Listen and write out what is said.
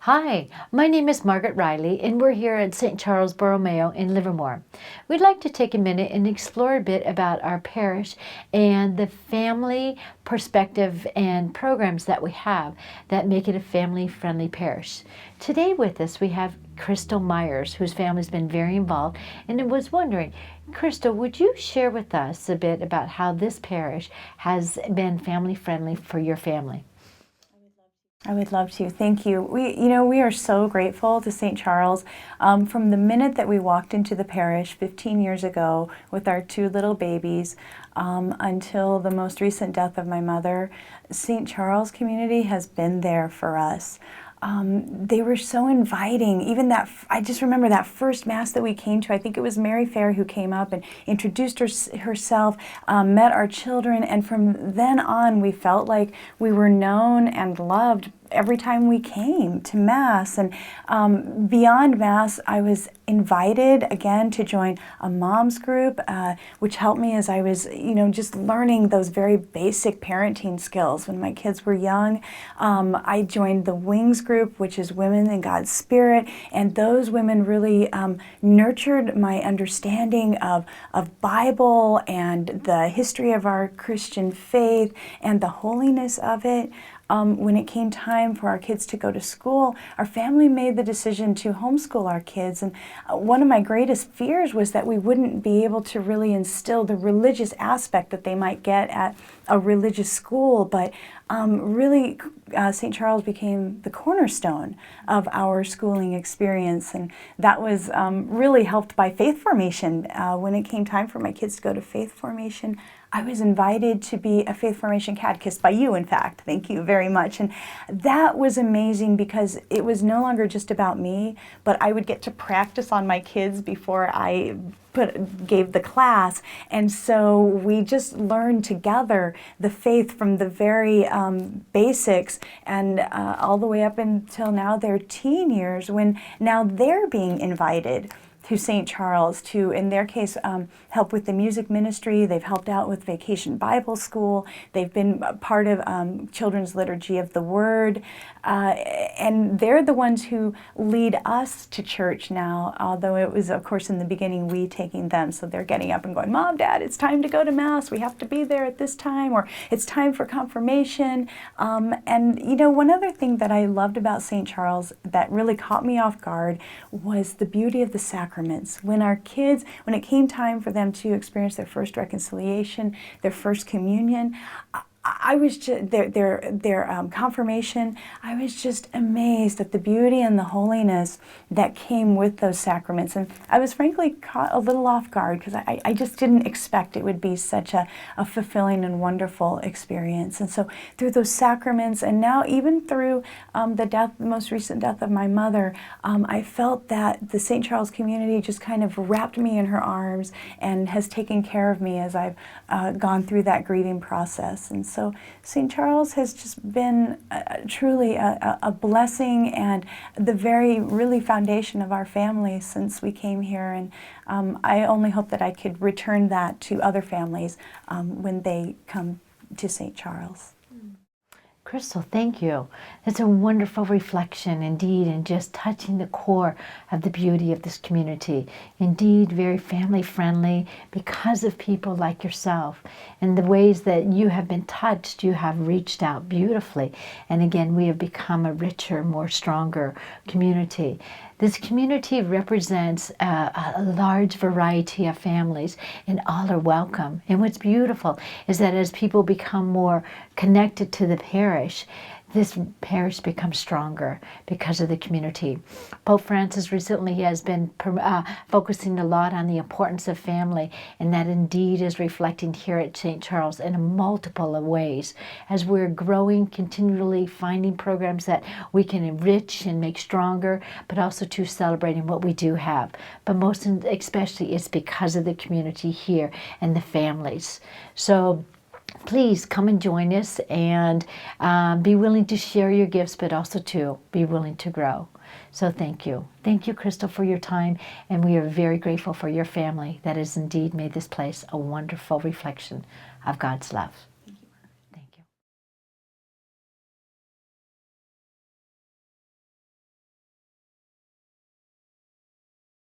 Hi, my name is Margaret Riley, and we're here at St. Charles Borromeo in Livermore. We'd like to take a minute and explore a bit about our parish and the family perspective and programs that we have that make it a family-friendly parish. Today with us we have Crystal Myers, whose family's been very involved, and I was wondering, Crystal, would you share with us a bit about how this parish has been family-friendly for your family? I would love to. Thank you. We are so grateful to St. Charles. From the minute that we walked into the parish 15 years ago with our two little babies until the most recent death of my mother, St. Charles community has been there for us. They were so inviting. Even that, I just remember that first Mass that we came to. I think it was Mary Fair who came up and introduced herself, met our children, and from then on we felt like we were known and loved every time we came to Mass. And beyond Mass, I was invited again to join a mom's group, which helped me as I was, just learning those very basic parenting skills when my kids were young. I joined the Wings group, which is Women in God's Spirit, and those women really nurtured my understanding of Bible and the history of our Christian faith and the holiness of it. When it came time for our kids to go to school, our family made the decision to homeschool our kids. And one of my greatest fears was that we wouldn't be able to really instill the religious aspect that they might get at a religious school. But really, St. Charles became the cornerstone of our schooling experience. And that was really helped by faith formation. When it came time for my kids to go to faith formation, I was invited to be a faith formation catechist by you, in fact. Thank you very much. And that was amazing because it was no longer just about me, but I would get to practice on my kids before I gave the class. And so we just learned together the faith from the very basics and all the way up until now their teen years, when now they're being invited to St. Charles to, in their case, help with the music ministry. They've helped out with Vacation Bible School. They've been part of Children's Liturgy of the Word. And they're the ones who lead us to church now, although it was, of course, in the beginning, we taking them. So they're getting up and going, Mom, Dad, it's time to go to Mass. We have to be there at this time, or it's time for confirmation. One other thing that I loved about St. Charles that really caught me off guard was the beauty of the sacraments. When our kids, when it came time for them to experience their first reconciliation, their first communion, I was just, their confirmation, I was just amazed at the beauty and the holiness that came with those sacraments. And I was frankly caught a little off guard because I just didn't expect it would be such a fulfilling and wonderful experience. And so through those sacraments, and now even through the most recent death of my mother, I felt that the St. Charles community just kind of wrapped me in her arms and has taken care of me as I've gone through that grieving process. And so St. Charles has just been truly a blessing and the very really foundation of our family since we came here. And I only hope that I could return that to other families when they come to St. Charles. Crystal, thank you. That's a wonderful reflection indeed, and just touching the core of the beauty of this community. Indeed, very family friendly because of people like yourself and the ways that you have been touched. You have reached out beautifully. And again, we have become a richer, more stronger community. This community represents a large variety of families, and all are welcome. And what's beautiful is that as people become more connected to the parish, this parish becomes stronger because of the community. Pope Francis recently has been focusing a lot on the importance of family, and that indeed is reflecting here at St. Charles in a multiple of ways. As we're growing, continually finding programs that we can enrich and make stronger, but also to celebrating what we do have. But most especially, it's because of the community here and the families. So please come and join us and be willing to share your gifts, but also to be willing to grow. So thank you. Thank you, Crystal, for your time. And we are very grateful for your family that has indeed made this place a wonderful reflection of God's love.